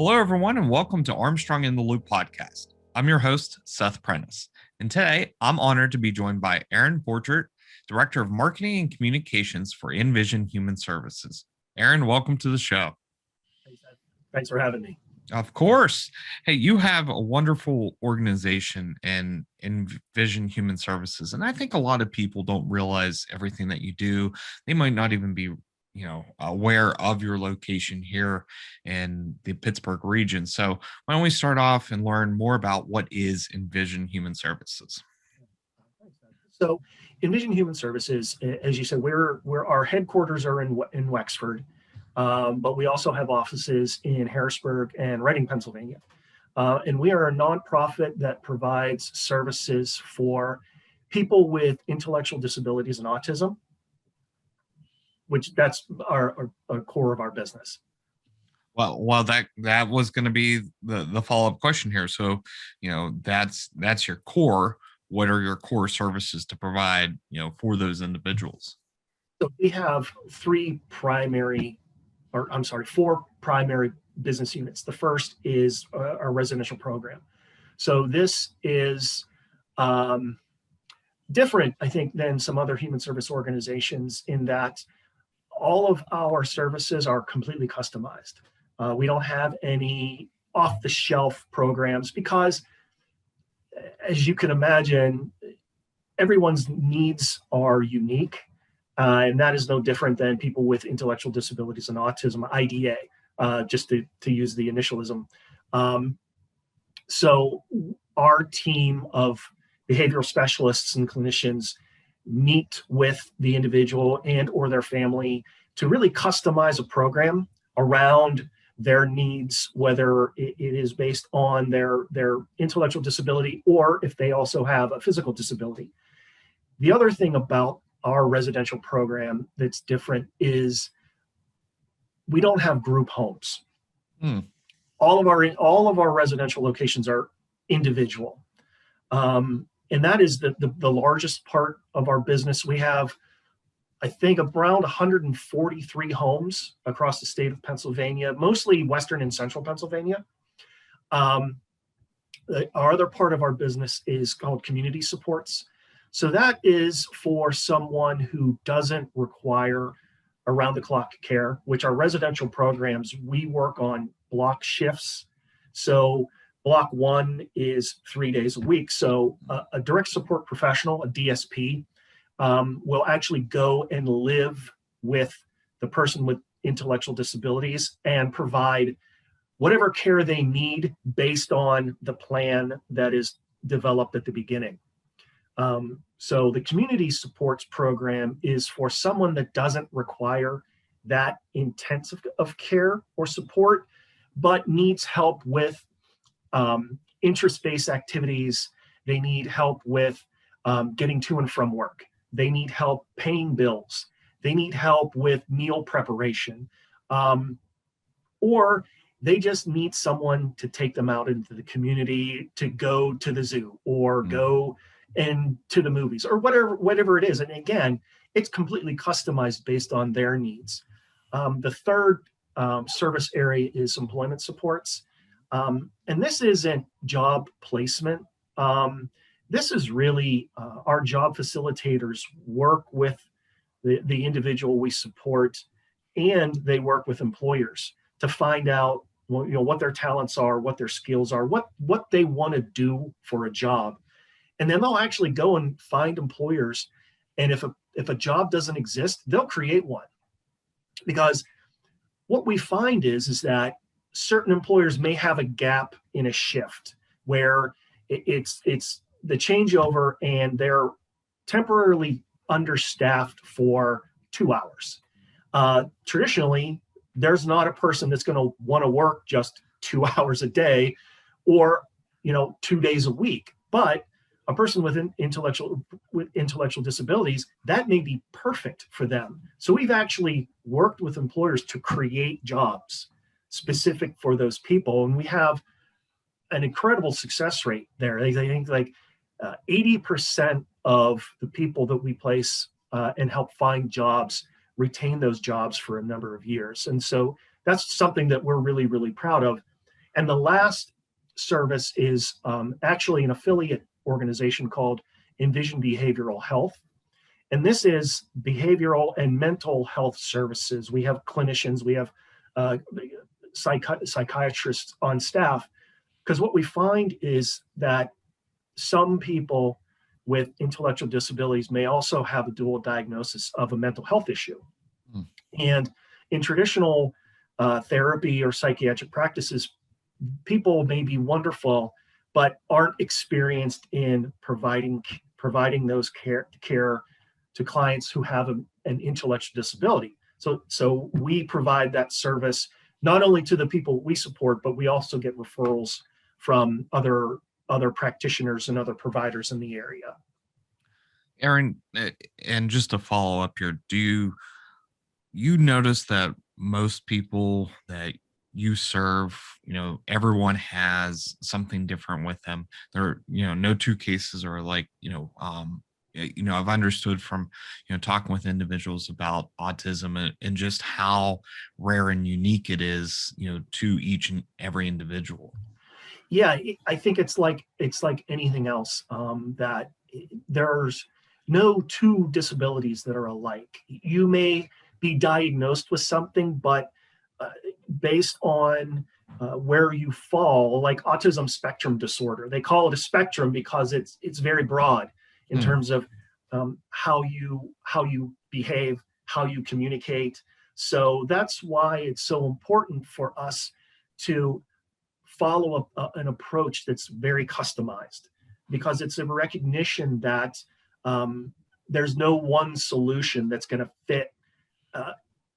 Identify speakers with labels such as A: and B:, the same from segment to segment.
A: Hello, everyone, and welcome to Armstrong in the Loop podcast. I'm your host, Seth Prentice, and today I'm honored to be joined by Aaron Borchert, Director of Marketing and Communications for InVision Human Services. Aaron, welcome to the show.
B: Thanks for having me.
A: Of course. Hey, you have a wonderful organization in InVision Human Services, and I think a lot of people don't realize everything that you do. They might not even be aware of your location here in the Pittsburgh region. So why don't we start off and learn more about what is InVision Human Services?
B: So InVision Human Services, as you said, we're our headquarters are in Wexford, but we also have offices in Harrisburg and Reading, Pennsylvania. And we are a nonprofit that provides services for people with intellectual disabilities and autism, which that's our core of our business.
A: Well, that was going to be the follow-up question here. So, that's your core. What are your core services to provide, for those individuals?
B: So we have four primary business units. The first is our residential program. So this is different, I think, than some other human service organizations in that all of our services are completely customized. We don't have any off-the-shelf programs because, as you can imagine, everyone's needs are unique, and that is no different than people with intellectual disabilities and autism, IDA, just to use the initialism. So our team of behavioral specialists and clinicians meet with the individual and or their family to really customize a program around their needs, whether it is based on their intellectual disability or if they also have a physical disability. The other thing about our residential program that's different is we don't have group homes. All of our residential locations are individual. And that is the largest part of our business. We have, I think, around 143 homes across the state of Pennsylvania, mostly Western and Central Pennsylvania. Our other part of our business is called community supports. So that is for someone who doesn't require around-the-clock care, which our residential programs, we work on block shifts. So block one is 3 days a week. So a direct support professional, a DSP, will actually go and live with the person with intellectual disabilities and provide whatever care they need based on the plan that is developed at the beginning. So the community supports program is for someone that doesn't require that intensive of care or support, but needs help with interest-based activities. They need help with getting to and from work. They need help paying bills. They need help with meal preparation. Or they just need someone to take them out into the community to go to the zoo or go into the movies or whatever it is. And again, it's completely customized based on their needs. The third service area is employment supports. And this isn't job placement. This is really our job facilitators work with the individual we support, and they work with employers to find out what their talents are, what their skills are, what they want to do for a job. And then they'll actually go and find employers. And if a job doesn't exist, they'll create one. Because what we find is that certain employers may have a gap in a shift where it's the changeover and they're temporarily understaffed for 2 hours. Traditionally, there's not a person that's going to want to work just 2 hours a day or 2 days a week. But a person with intellectual disabilities, that may be perfect for them. So we've actually worked with employers to create jobs specific for those people, and we have an incredible success rate there. I think like 80% of the people that we place and help find jobs retain those jobs for a number of years. And so that's something that we're really, really proud of. And the last service is actually an affiliate organization called InVision Behavioral Health. And this is behavioral and mental health services. We have clinicians, we have psychiatrists on staff, because what we find is that some people with intellectual disabilities may also have a dual diagnosis of a mental health issue. Mm. And in traditional therapy or psychiatric practices, people may be wonderful, but aren't experienced in providing those care to clients who have an intellectual disability. So we provide that service not only to the people we support, but we also get referrals from other practitioners and other providers in the area.
A: Aaron, and just to follow up here, do you notice that most people that you serve, everyone has something different with them? There, no two cases are like, I've understood from, talking with individuals about autism and just how rare and unique it is, to each and every individual.
B: Yeah, I think it's like anything else, that there's no two disabilities that are alike. You may be diagnosed with something, but based on where you fall, like autism spectrum disorder, they call it a spectrum because it's very broad in terms of how you behave, how you communicate. So that's why it's so important for us to follow an approach that's very customized, because it's a recognition that there's no one solution that's going to fit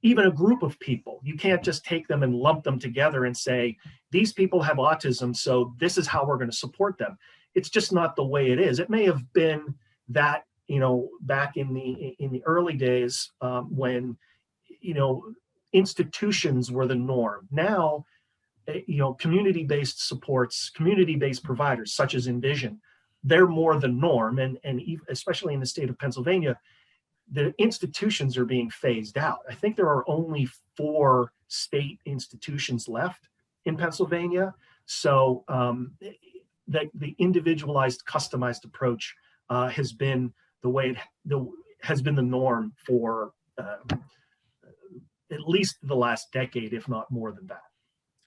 B: even a group of people. You can't just take them and lump them together and say, these people have autism, so this is how we're going to support them. It's just not the way it is. It may have been that, back in the early days, when, institutions were the norm. Now, community-based supports, community-based providers such as InVision, they're more the norm. And especially in the state of Pennsylvania, the institutions are being phased out. I think there are only 4 state institutions left in Pennsylvania. So the individualized, customized approach has been has been the norm for at least the last decade, if not more than that.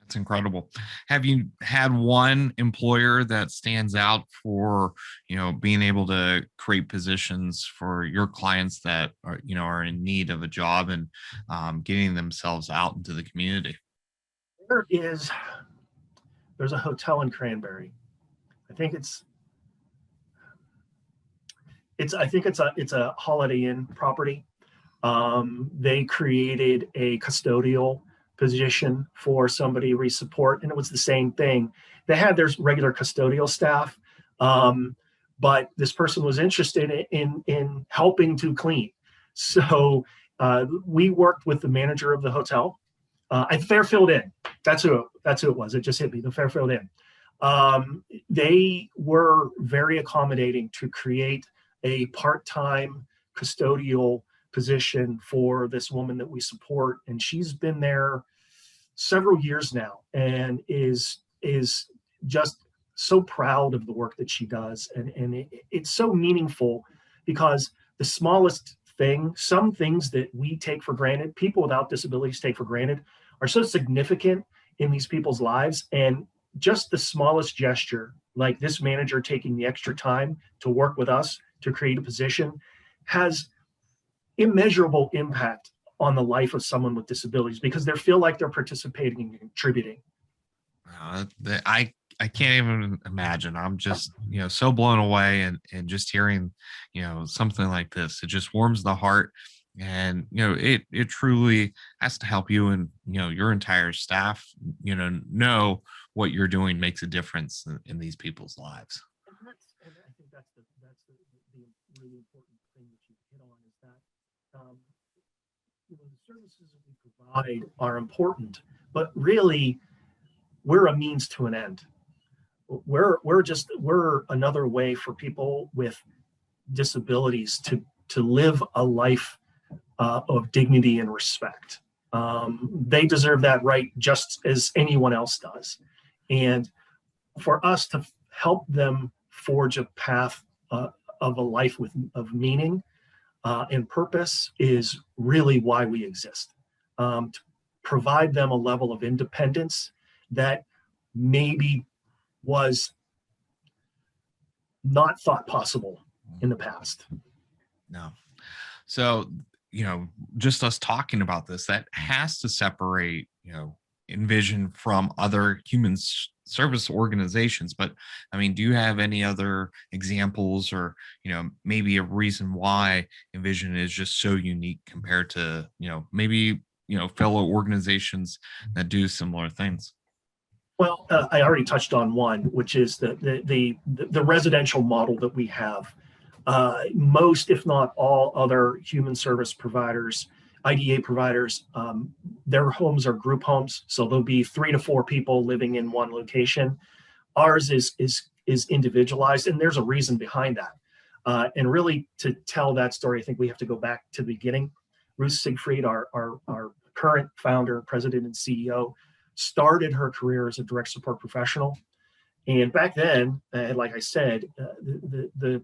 A: That's incredible. Have you had one employer that stands out for, being able to create positions for your clients that are in need of a job and getting themselves out into the community?
B: There's a hotel in Cranberry. I think it's a Holiday Inn property. They created a custodial position for somebody to support, and it was the same thing. They had their regular custodial staff, but this person was interested in helping to clean. So we worked with the manager of the hotel, Fairfield Inn. That's who it was. It just hit me, the Fairfield Inn. They were very accommodating to create a part-time custodial position for this woman that we support, and she's been there several years now and is just so proud of the work that she does, and it's so meaningful, because the smallest thing, some things that we take for granted, people without disabilities take for granted, are so significant in these people's lives. And just the smallest gesture, like this manager taking the extra time to work with us to create a position, has immeasurable impact on the life of someone with disabilities, because they feel like they're participating and contributing.
A: I can't even imagine. I'm just, so blown away, and just hearing, something like this, it just warms the heart. And, it truly has to help you and, your entire staff, know what you're doing makes a difference in these people's lives.
B: And I think that's the really important thing that you hit on, is that, the services that we provide are important, but really we're a means to an end. We're another way for people with disabilities to live a life of dignity and respect. They deserve that right just as anyone else does. And for us to help them forge a path of a life of meaning and purpose is really why we exist. To provide them a level of independence that maybe was not thought possible in the past.
A: No. So, just us talking about this, that has to separate, InVision from other service organizations. But I mean, do you have any other examples or, maybe a reason why InVision is just so unique compared to, maybe, fellow organizations that do similar things?
B: Well, I already touched on one, which is the residential model that we have. Most, if not all, other human service providers, IDA providers, their homes are group homes, so there'll be 3 to 4 people living in one location. Ours is individualized, and there's a reason behind that. And really, to tell that story, I think we have to go back to the beginning. Ruth Siegfried, our current founder, president, and CEO, started her career as a direct support professional. And back then, like I said, the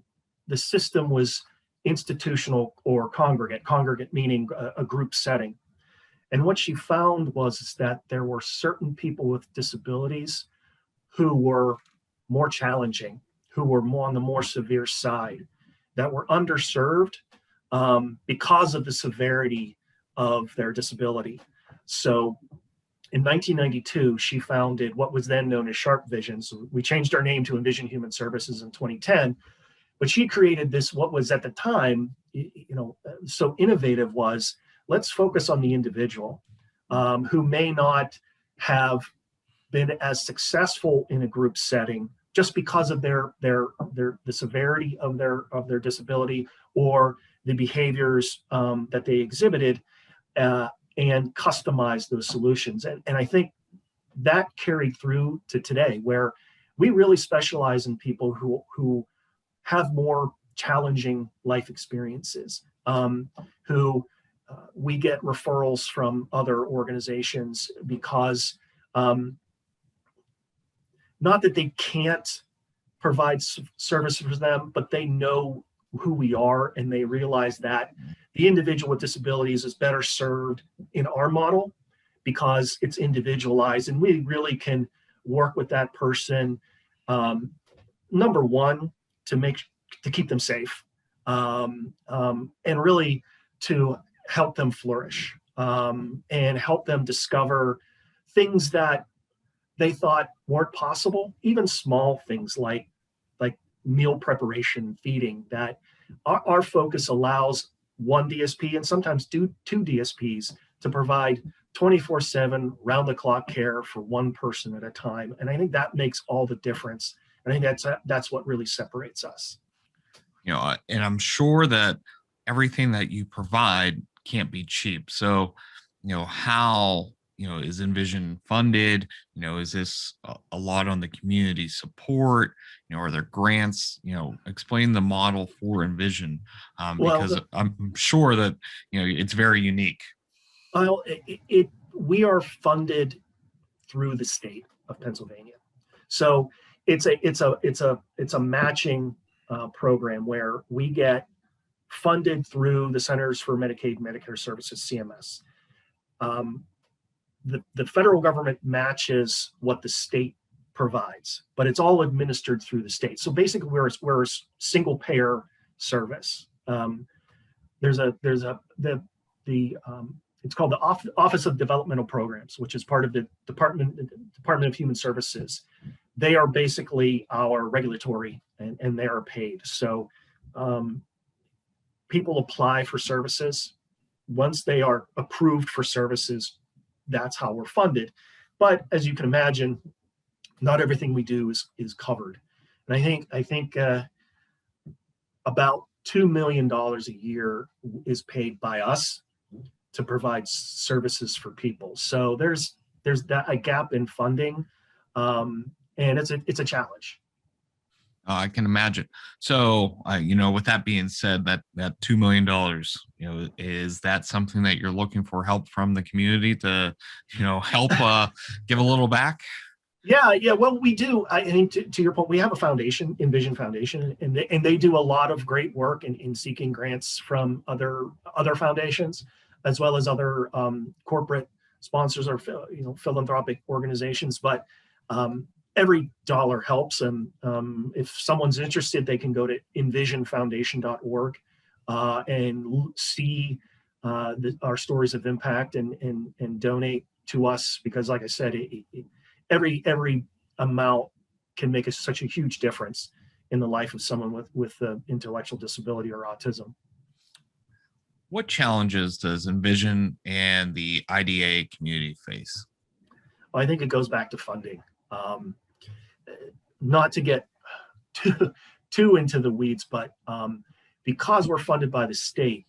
B: system was institutional or congregate meaning a group setting. And what she found was that there were certain people with disabilities who were more challenging, who were more on the more severe side, that were underserved because of the severity of their disability. So in 1992, she founded what was then known as Sharp Vision. So we changed our name to InVision Human Services in 2010. But she created this, what was at the time, so innovative, was let's focus on the individual who may not have been as successful in a group setting just because of the severity of their disability or the behaviors that they exhibited, and customize those solutions. And I think that carried through to today, where we really specialize in people who have more challenging life experiences, who we get referrals from other organizations because not that they can't provide service for them, but they know who we are, and they realize that the individual with disabilities is better served in our model because it's individualized, and we really can work with that person, number one, to keep them safe, and really to help them flourish, and help them discover things that they thought weren't possible, even small things like meal preparation, feeding, that our focus allows one DSP and sometimes two DSPs to provide 24/7 round-the-clock care for one person at a time. And I think that makes all the difference. And I think that's what really separates us.
A: And I'm sure that everything that you provide can't be cheap. So, how, is InVision funded? Is this a lot on the community support? Are there grants? Explain the model for InVision, because I'm sure that, it's very unique.
B: Well, we are funded through the state of Pennsylvania. So it's a matching program where we get funded through the Centers for Medicaid and Medicare Services, CMS. The federal government matches what the state provides, but it's all administered through the state. So basically, we're a single payer service. It's called the Office of Developmental Programs, which is part of the Department of Human Services. They are basically our regulatory, and they are paid. So people apply for services. Once they are approved for services, that's how we're funded. But as you can imagine, not everything we do is covered. And I think about $2 million a year is paid by us to provide services for people. So there's a gap in funding, and it's a challenge.
A: I can imagine. So, with that being said, that $2 million, is that something that you're looking for help from the community to, help give a little back?
B: Yeah. Well, we do. I think to your point, we have a foundation, InVision Foundation, and they do a lot of great work in seeking grants from other foundations, as well as other corporate sponsors or philanthropic organizations. But every dollar helps, and if someone's interested, they can go to envisionfoundation.org and see our stories of impact and donate to us, because, like I said, every amount can make such a huge difference in the life of someone with intellectual disability or autism.
A: What challenges does Envision and the IDA community face?
B: Well, I think it goes back to funding. Not to get too into the weeds, but because we're funded by the state,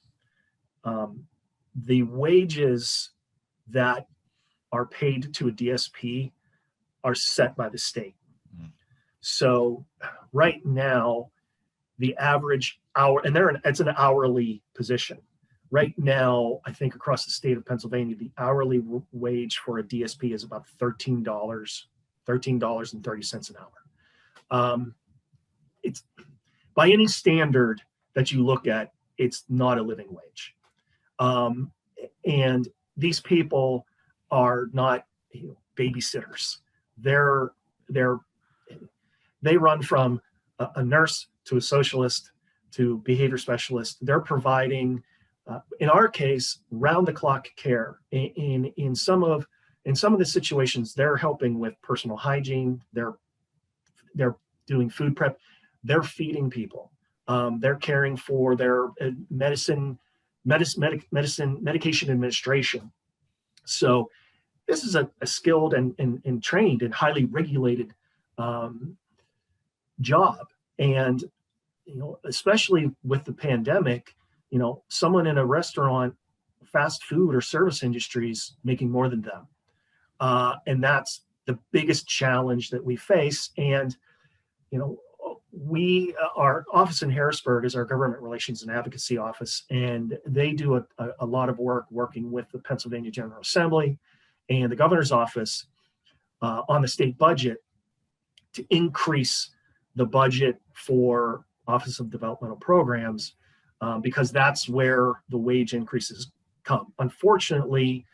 B: the wages that are paid to a DSP are set by the state. So right now, the average hour, and it's an hourly position. Right now, I think across the state of Pennsylvania, the hourly wage for a DSP is about $13.30 an hour. It's, by any standard that you look at, it's not a living wage. And these people are not babysitters. They run from a nurse to a socialist to behavior specialist. They're providing, in our case, round the clock care. In some of the situations, they're helping with personal hygiene. They're doing food prep. They're feeding people. They're caring for their medication administration. So this is a skilled and trained and highly regulated job. And especially with the pandemic, someone in a restaurant, fast food or service industries making more than them. And that's the biggest challenge that we face. And our office in Harrisburg is our government relations and advocacy office, and they do a lot of work working with the Pennsylvania General Assembly and the governor's office on the state budget to increase the budget for Office of Developmental Programs, because that's where the wage increases come. Unfortunately,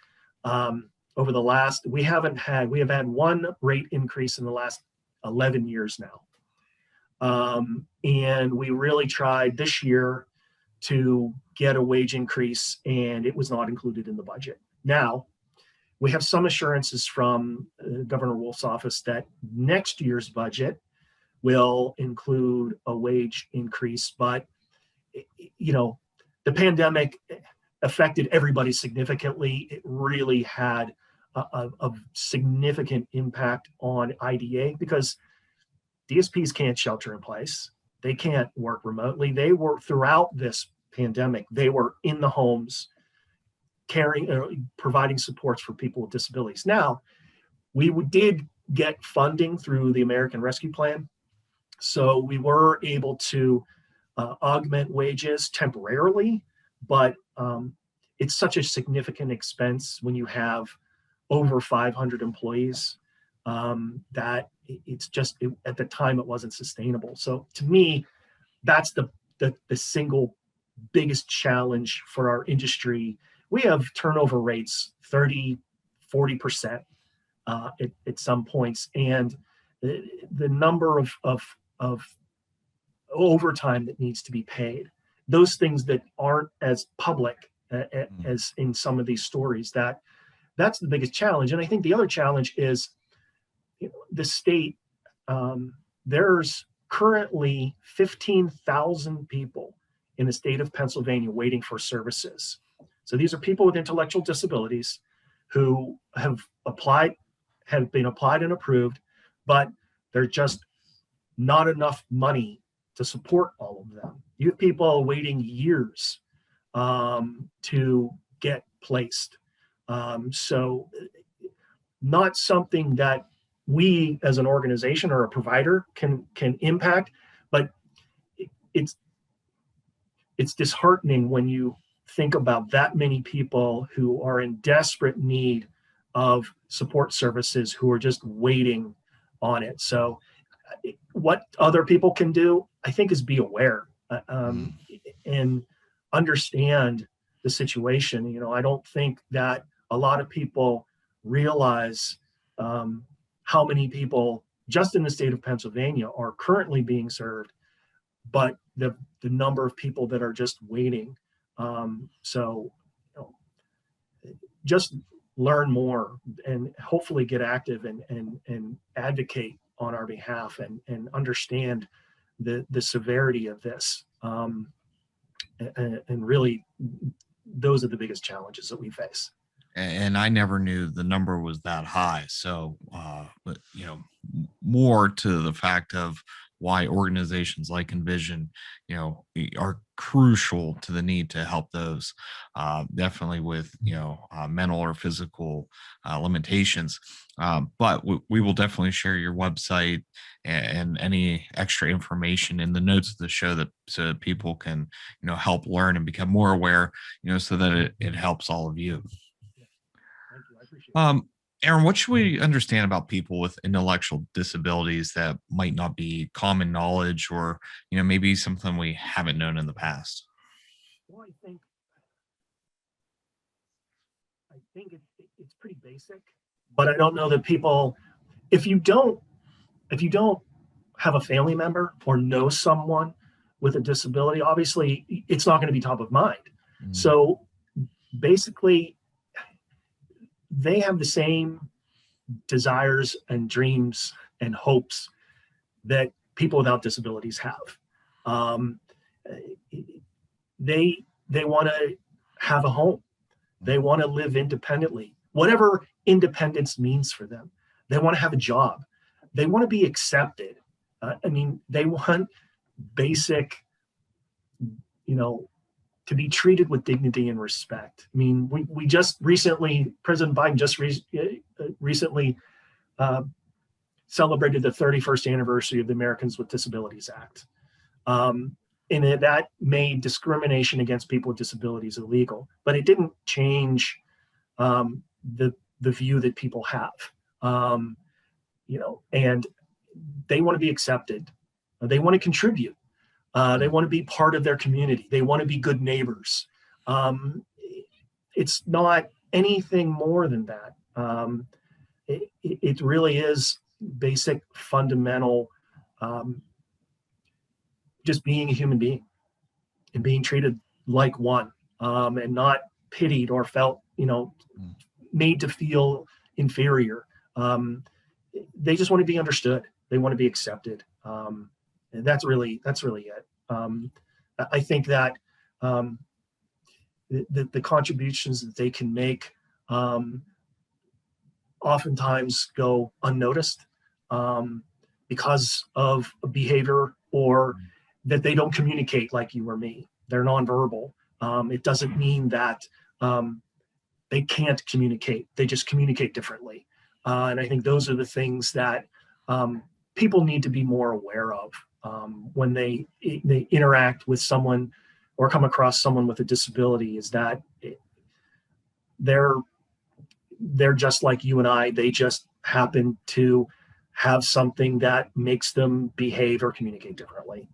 B: we have had one rate increase in the last 11 years now. And we really tried this year to get a wage increase, and it was not included in the budget. Now, we have some assurances from Governor Wolf's office that next year's budget will include a wage increase, but the pandemic affected everybody significantly. It really had a significant impact on IDA, because DSPs can't shelter in place. They can't work remotely. They were, throughout this pandemic, they were in the homes providing supports for people with disabilities. Now, we did get funding through the American Rescue Plan. So we were able to augment wages temporarily, but it's such a significant expense when you have over 500 employees that at the time it wasn't sustainable. So to me, that's the single biggest challenge for our industry. We have turnover rates 30-40% at some points, and the number of overtime that needs to be paid, those things that aren't as public as in some of these stories, that's the biggest challenge. And I think the other challenge is the state. There's currently 15,000 people in the state of Pennsylvania waiting for services. So these are people with intellectual disabilities who have been applied and approved, but there's just not enough money to support all of them. You have people waiting years to get placed. So not something that we as an organization or a provider can impact, but it's disheartening when you think about that many people who are in desperate need of support services, who are just waiting on it. So what other people can do, I think, is be aware,
A: Mm.
B: and understand the situation. I don't think that a lot of people realize how many people just in the state of Pennsylvania are currently being served, but the number of people that are just waiting. So you know, just learn more and hopefully get active and advocate on our behalf and understand the severity of this. And really, those are the biggest challenges that we face.
A: And I never knew the number was that high. So, but more to the fact of why organizations like InVision, are crucial to the need to help those, definitely with mental or physical limitations. But we will definitely share your website and any extra information in the notes of the show that so that people can help learn and become more aware, so that it helps all of you.
B: Yeah, thank you. I appreciate it.
A: Aaron, what should we understand about people with intellectual disabilities that might not be common knowledge or, maybe something we haven't known in the past?
B: Well, I think it's pretty basic, but I don't know that people, if you don't have a family member or know someone with a disability, obviously it's not going to be top of mind.
A: Mm.
B: So basically, they have the same desires and dreams and hopes that people without disabilities have. Um, they want to have a home. They want to live independently, whatever independence means for them. They want to have a job. They want to be accepted. They want basic, to be treated with dignity and respect. We just recently, President Biden just recently celebrated the 31st anniversary of the Americans with Disabilities Act. And that made discrimination against people with disabilities illegal, but it didn't change the view that people have. And they want to be accepted. They want to contribute. They want to be part of their community. They want to be good neighbors. It's not anything more than that. It really is basic, fundamental, just being a human being and being treated like one, and not pitied or felt, made to feel inferior. They just want to be understood. They want to be accepted. And that's really it. I think that the contributions that they can make oftentimes go unnoticed because of a behavior or that they don't communicate like you or me. They're nonverbal. It doesn't mean that they can't communicate. They just communicate differently. And I think those are the things that people need to be more aware of when they interact with someone or come across someone with a disability, is that they're just like you and I. They just happen to have something that makes them behave or communicate differently.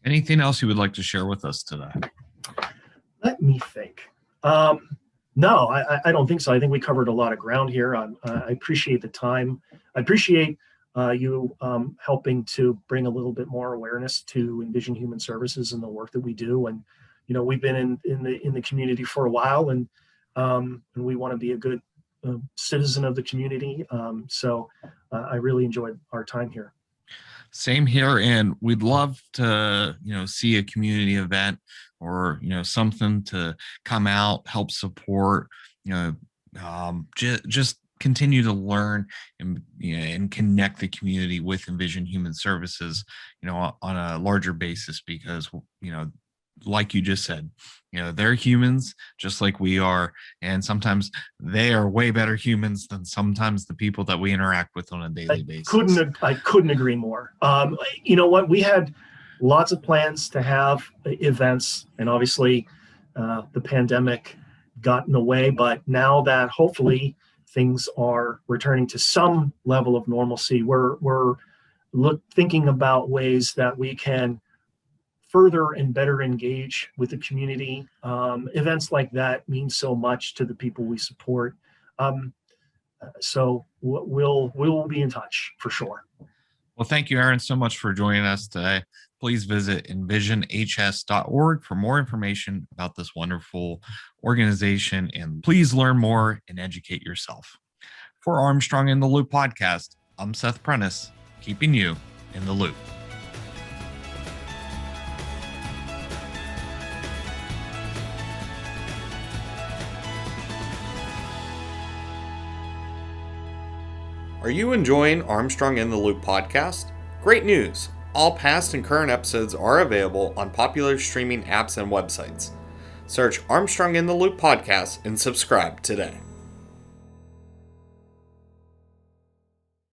A: Anything else you would like to share with us today?
B: Let me think. No, I don't think so. I think we covered a lot of ground here. I appreciate the time. I appreciate you helping to bring a little bit more awareness to InVision Human Services and the work that we do. And we've been in the community for a while, and we want to be a good citizen of the community. So I really enjoyed our time here.
A: Same here, and we'd love to see a community event or something to come out, help support, just continue to learn and connect the community with InVision Human Services, on a larger basis, because like you just said, they're humans just like we are, and sometimes they are way better humans than sometimes the people that we interact with on a daily basis.
B: I couldn't agree more. You know what? We had lots of plans to have events, and obviously the pandemic got in the way, but now that hopefully things are returning to some level of normalcy, we're thinking about ways that we can further and better engage with the community. Events like that mean so much to the people we support. So we'll be in touch for sure.
A: Well, thank you, Aaron, so much for joining us today. Please visit envisionhs.org for more information about this wonderful organization, and please learn more and educate yourself. For Armstrong in the Loop podcast, I'm Seth Prentice, keeping you in the loop. Are you enjoying Armstrong in the Loop podcast? Great news! All past and current episodes are available on popular streaming apps and websites. Search Armstrong in the Loop podcast and subscribe today.